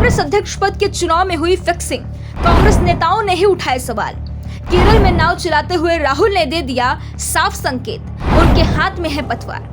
कांग्रेस अध्यक्ष पद के चुनाव में हुई फिक्सिंग, कांग्रेस नेताओं ने ही उठाए सवाल। केरल में नाव चलाते हुए राहुल ने दे दिया साफ संकेत, उनके हाथ में है पतवार।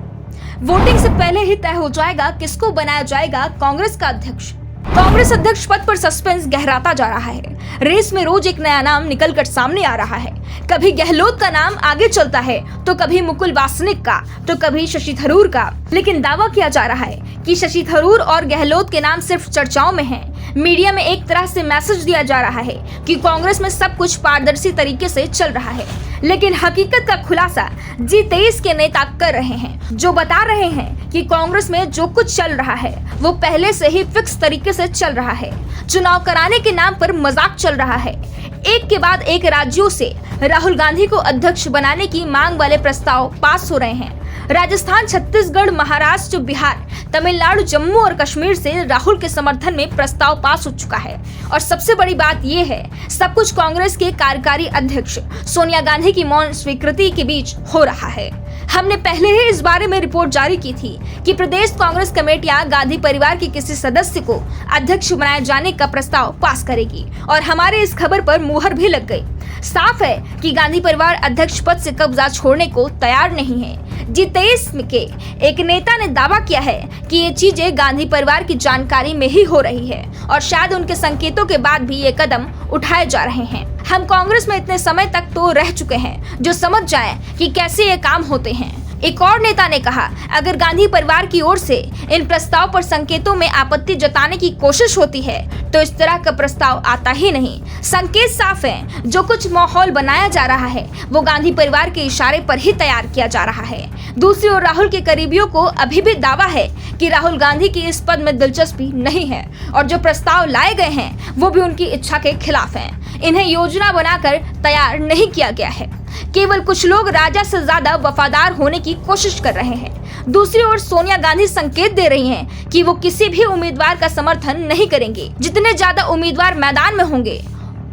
वोटिंग से पहले ही तय हो जाएगा किसको बनाया जाएगा कांग्रेस का अध्यक्ष। कांग्रेस अध्यक्ष पद पर सस्पेंस गहराता जा रहा है। रेस में रोज एक नया नाम निकलकर सामने आ रहा है। कभी गहलोत का नाम आगे चलता है तो कभी मुकुल वासनिक का, तो कभी शशि थरूर का। लेकिन दावा किया जा रहा है कि शशि थरूर और गहलोत के नाम सिर्फ चर्चाओं में हैं। मीडिया में एक तरह से मैसेज दिया जा रहा है कि कांग्रेस में सब कुछ पारदर्शी तरीके से चल रहा है, लेकिन हकीकत का खुलासा G23 के नेता कर रहे हैं, जो बता रहे हैं कि कांग्रेस में जो कुछ चल रहा है वो पहले से ही फिक्स तरीके से चल रहा है। चुनाव कराने के नाम पर मजाक चल रहा है। एक के बाद एक राज्यों से राहुल गांधी को अध्यक्ष बनाने की मांग वाले प्रस्ताव पास हो रहे हैं। राजस्थान, छत्तीसगढ़, महाराष्ट्र, बिहार, तमिलनाडु, जम्मू और कश्मीर से राहुल के समर्थन में प्रस्ताव पास हो चुका है। और सबसे बड़ी बात यह है, सब कुछ कांग्रेस के कार्यकारी अध्यक्ष सोनिया गांधी की मौन स्वीकृति के बीच हो रहा है। हमने पहले ही इस बारे में रिपोर्ट जारी की थी कि प्रदेश कांग्रेस कमेटियां गांधी परिवार के किसी सदस्य को अध्यक्ष बनाए जाने का प्रस्ताव पास करेगी, और हमारे इस खबर पर मुहर भी लग गई। साफ है कि गांधी परिवार अध्यक्ष पद से कब्जा छोड़ने को तैयार नहीं है। G23 के एक नेता ने दावा किया है कि ये चीजें गांधी परिवार की जानकारी में ही हो रही है, और शायद उनके संकेतों के बाद भी ये कदम उठाए जा रहे हैं। हम कांग्रेस में इतने समय तक तो रह चुके हैं जो समझ जाएं कि कैसे ये काम होते हैं। एक और नेता ने कहा, अगर गांधी परिवार की ओर से इन प्रस्ताव पर संकेतों में आपत्ति जताने की कोशिश होती है तो इस तरह का प्रस्ताव आता ही नहीं। संकेत साफ है, जो कुछ माहौल बनाया जा रहा है वो गांधी परिवार के इशारे पर ही तैयार किया जा रहा है। दूसरी ओर राहुल के करीबियों को अभी भी दावा है कि राहुल गांधी की इस पद में दिलचस्पी नहीं है, और जो प्रस्ताव लाए गए हैं वो भी उनकी इच्छा के खिलाफ हैं। इन्हें योजना बनाकर तैयार नहीं किया गया है। केवल कुछ लोग राजा से ज्यादा वफादार होने की कोशिश कर रहे हैं। दूसरी ओर सोनिया गांधी संकेत दे रही हैं कि वो किसी भी उम्मीदवार का समर्थन नहीं करेंगे। जितने ज्यादा उम्मीदवार मैदान में होंगे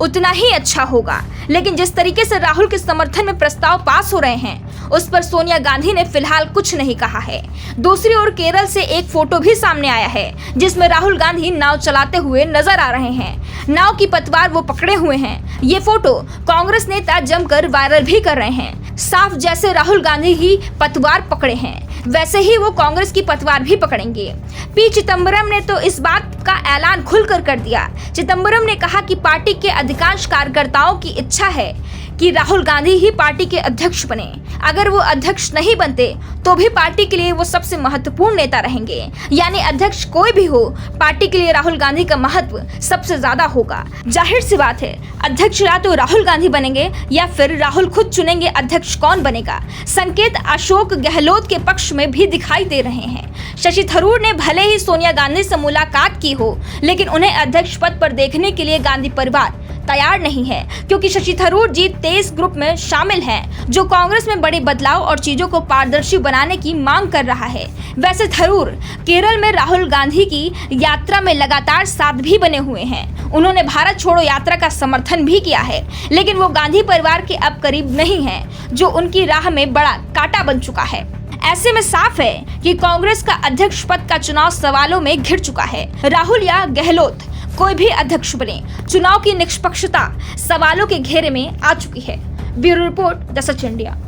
उतना ही अच्छा होगा। लेकिन जिस तरीके से राहुल के समर्थन में प्रस्ताव पास हो रहे हैं उस पर सोनिया गांधी ने फिलहाल कुछ नहीं कहा है। दूसरी ओर केरल से एक फोटो भी सामने आया है जिसमें राहुल गांधी नाव चलाते हुए नजर आ रहे हैं। नाव की पतवार वो पकड़े हुए हैं। ये फोटो कांग्रेस नेता जमकर वायरल भी कर रहे हैं। साफ जैसे राहुल गांधी ही पतवार पकड़े हैं वैसे ही वो कांग्रेस की पतवार भी पकड़ेंगे। पी चिदंबरम ने तो इस बात का ऐलान खुलकर कर दिया। चिदंबरम ने कहा कि पार्टी के अधिकांश कार्यकर्ताओं की इच्छा है कि राहुल गांधी ही पार्टी के अध्यक्ष बने। अगर वो अध्यक्ष नहीं बनते तो भी पार्टी के लिए वो सबसे महत्वपूर्ण नेता रहेंगे। यानी अध्यक्ष कोई भी हो, पार्टी के लिए राहुल गांधी का महत्व सबसे ज्यादा होगा। जाहिर सी बात है, अध्यक्ष या तो राहुल गांधी बनेंगे या फिर राहुल खुद चुनेंगे अध्यक्ष कौन बनेगा। संकेत अशोक गहलोत के पक्ष में भी दिखाई दे रहे हैं। शशि थरूर ने भले ही सोनिया गांधी से मुलाकात की हो, लेकिन उन्हें अध्यक्ष पद पर देखने के लिए गांधी परिवार तैयार नहीं है, क्योंकि शशि थरूर G23 ग्रुप में शामिल हैं, जो कांग्रेस में बड़े बदलाव और चीजों को पारदर्शी बनाने की मांग कर रहा है। वैसे थरूर केरल में राहुल गांधी की यात्रा में लगातार साथ भी बने हुए हैं। उन्होंने भारत छोड़ो यात्रा का समर्थन भी किया है, लेकिन वो गांधी परिवार के अब करीब नहीं है, जो उनकी राह में बड़ा कांटा बन चुका है। ऐसे में साफ है कि कांग्रेस का अध्यक्ष पद का चुनाव सवालों में घिर चुका है। राहुल या गहलोत कोई भी अध्यक्ष बने, चुनाव की निष्पक्षता सवालों के घेरे में आ चुकी है। Bureau report, the such India.